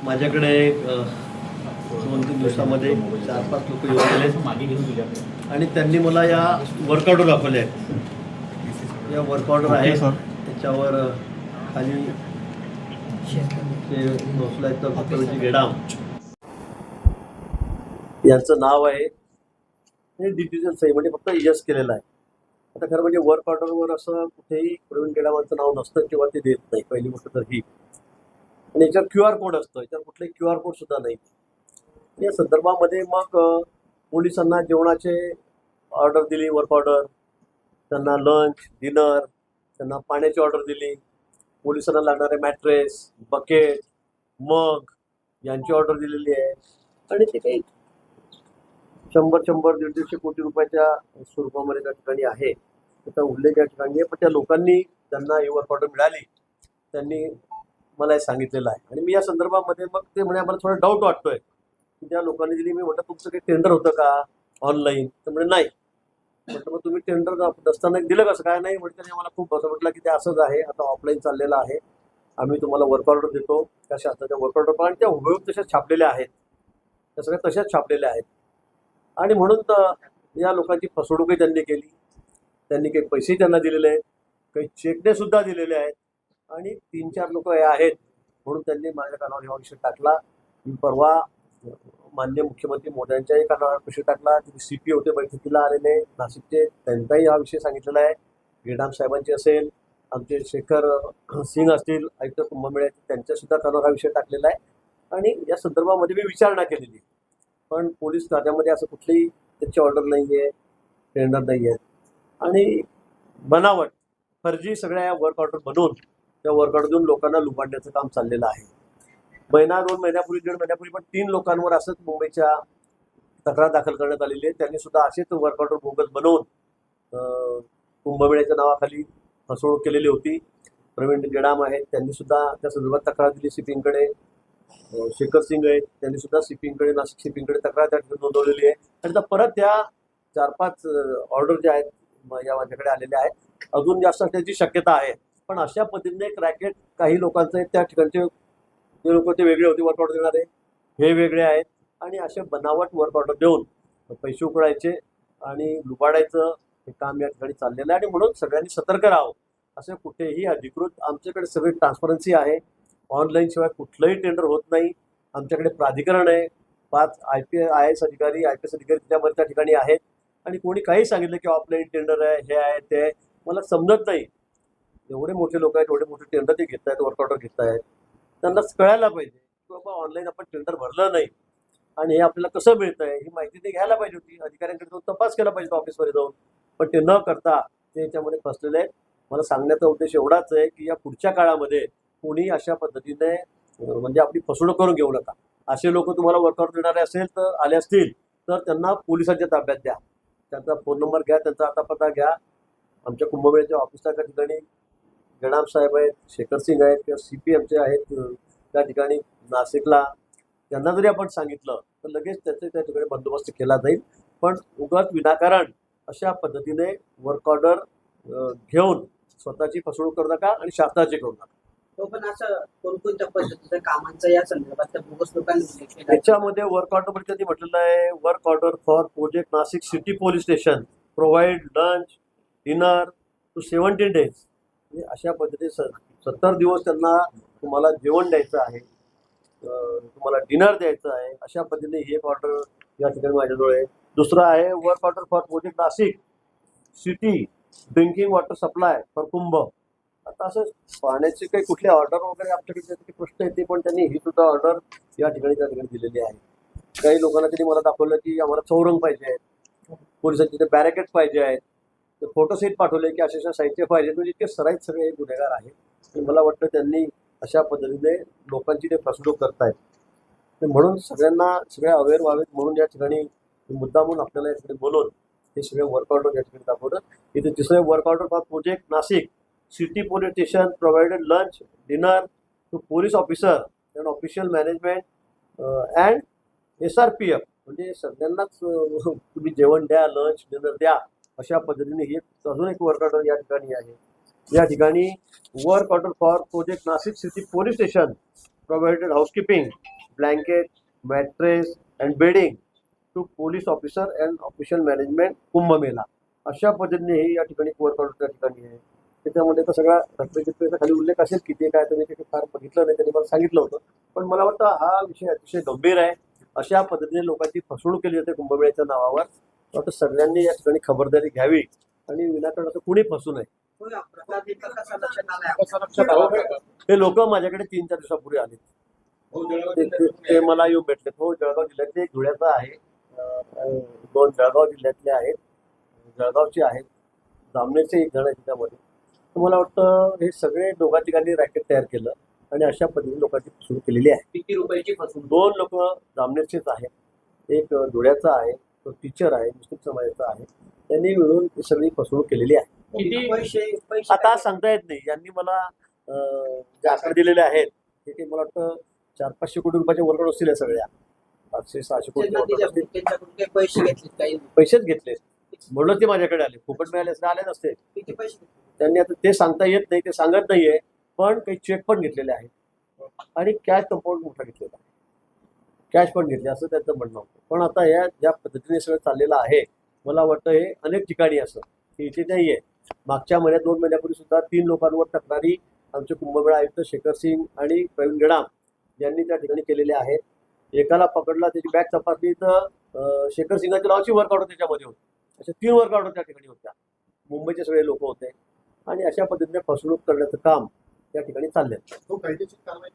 माझ्याकडे 2-3 दिवसामध्ये 4-5 लोक येऊन गेले आणि त्यांनी मला या वर्क ऑर्डर दाखवल्या आहेत. या वर्क ऑर्डर आहे त्याच्यावर खाली ते भोसल्याचं भक्तवंशी गेडाम यांचं नाव आहे. हे डिटेल्स आहे, म्हणजे फक्त यस केलेलं आहे. आता खरं म्हणजे वर्क ऑर्डरवर असं कुठेही प्रवीण गेडामांचं नाव नसतं किंवा ते देत नाही, पहिली गोष्ट तर ही. आणि याच्यावर QR कोड असतो, याच्यावर कुठलाही QR कोड सुद्धा नाही. या संदर्भामध्ये मग पोलिसांना जेवणाचे ऑर्डर दिली, वर्क ऑर्डर, त्यांना लंच, डिनर, त्यांना पाण्याची ऑर्डर दिली, पोलिसांना लागणारे मॅट्रेस, बकेट, मग यांची ऑर्डर दिलेली आहे. आणि ते काही 100-150 कोटी रुपयाच्या स्वरूपामध्ये त्या ठिकाणी आहे. त्याचा उल्लेख या ठिकाणी आहे. पण त्या लोकांनी त्यांना ही वर्क ऑर्डर मिळाली, त्यांनी मला हे सांगितलेलं आहे. आणि मी या संदर्भामध्ये मग ते म्हणे आम्हाला थोडा डाऊट वाटतोय की त्या लोकांनी दिली. मी म्हटलं तुमचं काही टेंडर होतं का ऑनलाईन? तर म्हणजे नाही. म्हटलं मग तुम्ही टेंडर नसताना दिलं कसं काय? नाही म्हटलं. त्यांनी आम्हाला खूप असं म्हटलं की ते असंच आहे, आता ऑफलाईन चाललेलं आहे, आम्ही तुम्हाला वर्क ऑर्डर देतो, त्या शासनाच्या वर्क ऑर्डर पण त्या हुबेहूब तशाच छापलेल्या आहेत, त्या सगळ्या तशाच छापलेल्या आहेत. आणि म्हणून तर या लोकांची फसवणूकही त्यांनी केली. त्यांनी काही पैसेही त्यांना दिलेले आहेत, काही चेकने सुद्धा दिलेले आहेत. आणि 3-4 लोक हे आहेत म्हणून त्यांनी माझ्या कानावर हा विषय टाकला. मी परवा माननीय मुख्यमंत्री मोदयांच्याही कानावर विषय टाकला. तिथे CP होते बैठकीला आलेले नाशिकचे, त्यांचाही हा विषय सांगितलेला आहे. गेडाम साहेबांचे असेल, आमचे शेखर सिंग असतील आयुक्त कुंभमेळ्याचे, त्यांच्यासुद्धा कानावर हा विषय टाकलेला आहे. आणि या संदर्भामध्ये मी विचारणा केलेली, पण पोलीस कार्यामध्ये असं कुठलीही त्याची ऑर्डर नाही आहे, टेंडर नाही आहे. आणि बनावट फर्जी सगळ्या वर्क ऑर्डर बनवून त्या वर्क ऑर्डर देऊन लोकांना लुबाडण्याचं काम चाललेलं आहे. 1-2 महिन्यापूर्वी, 1.5 महिन्यापूर्वी पण 3 लोकांवर असंच मुंबईच्या तक्रार दाखल करण्यात आलेली आहे. त्यांनी सुद्धा असेच वर्क ऑर्डर बोगस बनवून कुंभमेळ्याच्या नावाखाली फसवणूक केलेली होती. प्रवीण गेडाम आहेत, त्यांनी सुद्धा त्या संदर्भात तक्रार दिली CPंकडे. शेखर सिंग आहेत, त्यांनी सुद्धा CPंकडे, नाशिक CPंकडे तक्रार त्या ठिकाणी नोंदवलेली आहे. आणि आता परत त्या 4-5 ऑर्डर ज्या आहेत या माझ्याकडे आलेल्या आहेत, अजून जास्त असण्याची शक्यता आहे. पण अशा पद्धतीने एक रॅकेट काही लोकांचं आहे. त्या ठिकाणचे ते लोक ते वेगळे होते वर्क ऑर्डर देणारे, हे वेगळे आहेत. आणि असे बनावट वर्क ऑर्डर देऊन पैसे उकळायचे आणि लुबाडायचं हे काम या ठिकाणी चाललेलं आहे. आणि म्हणून सगळ्यांनी सतर्क राहावं. असं कुठेही अधिकृत, आमच्याकडे सगळी ट्रान्सपरन्सी आहे, ऑनलाईन शिवाय कुठलंही टेंडर होत नाही. आमच्याकडे प्राधिकरण आहे, 5 IAS अधिकारी, IPS अधिकारी त्याच्यामध्ये त्या ठिकाणी आहेत. आणि कोणी काही सांगितलं की ऑफलाईन टेंडर आहे, हे आहे, ते आहे, मला समजत नाही. एवढे मोठे लोक आहेत, एवढे मोठे टेंडर ते घेत आहेत, वर्क ऑर्डर घेत आहेत, त्यांना कळायला पाहिजे की बाबा ऑनलाईन आपण टेंडर भरलं नाही आणि हे आपल्याला कसं मिळतं आहे ही माहिती ते घ्यायला पाहिजे होती. अधिकाऱ्यांकडे जाऊन तपास केला पाहिजे ऑफिसमध्ये जाऊन, पण ते न करता ते याच्यामध्ये फसलेले आहेत. मला सांगण्याचा उद्देश एवढाच आहे की या पुढच्या काळामध्ये कोणी अशा पद्धतीने म्हणजे आपली फसवणूक करून घेऊ नका. असे लोक तुम्हाला वर्क ऑर्डर देणारे असेल तर आले असतील तर त्यांना पोलिसांच्या ताब्यात द्या, त्यांचा फोन नंबर घ्या, त्यांचा आता पत्ता घ्या. आमच्या कुंभमेळ्याच्या ऑफिसला त्या ठिकाणी गेडाम साहेब आहेत, शेखर सिंग आहेत किंवा CP आमचे आहेत त्या ठिकाणी नाशिकला, त्यांना जरी आपण सांगितलं तर लगेच त्याचे त्या ठिकाणी बंदोबस्त केला जाईल. पण उगाच विनाकारण अशा पद्धतीने वर्क ऑर्डर घेऊन स्वतःची फसवणूक करू नका आणि शासनाची करू नका. पण असं कोणकोणत्या पद्धतीच्या कामांचा या संदर्भात त्या बोगस लोकांनी उल्लेख केला? त्याच्यामध्ये वर्क ऑर्डर मध्ये त्यांनी म्हटलेलं आहे, work order for project Nashik city police station provide lunch dinner to 70 days. अशा पद्धतीने 70 दिवस त्यांना तुम्हाला जेवण द्यायचं आहे, तुम्हाला डिनर द्यायचं आहे. अशा पद्धतीने ही एक ऑर्डर या ठिकाणी माझ्याजवळ आहे. दुसरं आहे work order for project Nashik city drinking water supply for Kumbh. आता असं पाण्याची काही कुठली ऑर्डर वगैरे आमच्याकडे प्रश्न येते, पण त्यांनी ही सुद्धा ऑर्डर या ठिकाणी त्या ठिकाणी दिलेली आहे. काही लोकांना त्यांनी मला दाखवलं की आम्हाला चौरंग पाहिजे आहेत, पोलिसांचे ते बॅरिकेड पाहिजे आहेत, ते फोटोसेट पाठवले की अशा साहित्य पाहिजे. म्हणजे इतके सराईत सगळे गुन्हेगार आहेत. आणि मला वाटतं त्यांनी अशा पद्धतीने लोकांची ते फसवणूक करतायत. म्हणून सगळ्यांना सगळ्या अवेअर व्हावेत म्हणून या ठिकाणी मुद्दामून आपल्याला या ठिकाणी बोलून हे सगळे वर्क ऑर्डर या ठिकाणी दाखवलं. इथे तिसरे work order for project Nashik city police station provided lunch dinner to police officer and official management and SRPF. म्हणजे सगळ्यांनाच तुम्ही जेवण द्या, लंच डिनर द्या, अशा पद्धतीने ही अजून एक वर्क ऑर्डर या ठिकाणी आहे. या ठिकाणी work order for project Nashik city police station provided housekeeping blanket, mattress and bedding to police officer and official management Kumbh Mela. अशा पद्धतीने हे या ठिकाणी वर्क ऑर्डर त्या ठिकाणी आहे. त्याच्यामध्ये तर सगळा रक्तचित्रचा खाली उल्लेख असेल किती काय तर मी ते फार बघितलं नाही, त्यांनी मला सांगितलं होतं. पण मला वाटतं हा विषय अतिशय गंभीर आहे. अशा पद्धतीने लोकांची फसवणूक केली जाते कुंभमेळ्याच्या नावावर. वाटतं सगळ्यांनी या ठिकाणी खबरदारी घ्यावी आणि विनाकारण असं कुणी फसू नये. होय, हा प्रकार नेमका कसा लक्षात आलाय? हे लोक माझ्याकडे 3-4 दिवसापूर्वी आले. ते मला येऊन भेटले. हो, जळगाव जिल्ह्यातले एक धुळ्याचा आहे, 2 जळगाव जिल्ह्यातले आहेत, जळगावचे आहेत, जामनेरचे एक जण आहे त्यामध्ये. तर मला वाटतं हे सगळे दोघा ठिकाणी रॅकेट तयार केलं आणि अशा पद्धतीने लोकांची फसवणूक केलेली आहे. किती रुपयाची फसवणूक? 2 लोक जामनेरचेच आहेत, एक धुळ्याचा आहे, तो टीचर आहे, मुस्लिम समाजाचा आहे. त्यांनी मिळून ही सगळी फसवणूक केलेली आहे. किती पैसे आता सांगता येत नाही. यांनी मला जे आकडे दिलेले आहेत ते मला वाटतं 400-500 कोटी रुपयाचे वर्कआउट असतील या सगळ्या. 500-600 कोटी त्यांना workout असतील. त्यांच्याकडून काही पैसे घेतले काही? पैसेच घेतले म्हणून ते माझ्याकडे आले. फुकट मिळाले असते आले नसते. किती पैसे घेतले? त्यांनी आता ते सांगता येत नाही, ते सांगत नाहीये. पण काही चेक पण घेतलेले आहेत आणि कॅश कंपाऊंड मोठा घेतलेला आहे. कॅश पण घेतले असं त्यांचं म्हणणं होतं. पण आता या ज्या पद्धतीने सगळं चाललेलं आहे, मला वाटतं हे अनेक ठिकाणी असं की इथे नाही आहे. मागच्या महिन्यात 2 महिन्यापूर्वी सुद्धा 3 लोकांवर तक्रारी आमचे कुंभमेळा आयुक्त शेखर सिंग आणि प्रवीण गेडाम यांनी त्या ठिकाणी केलेल्या आहेत. एकाला पकडला, त्याची बॅग तपासली तर शेखर सिंगाच्या नावाची वर्कआउट त्याच्यामध्ये होती. अशा 3 वर्कआउट त्या ठिकाणी होत्या. मुंबईचे सगळे लोक होते आणि अशा पद्धतीने फसवणूक करण्याचं काम त्या ठिकाणी चाललंय. तो कायदेशीर कारवाई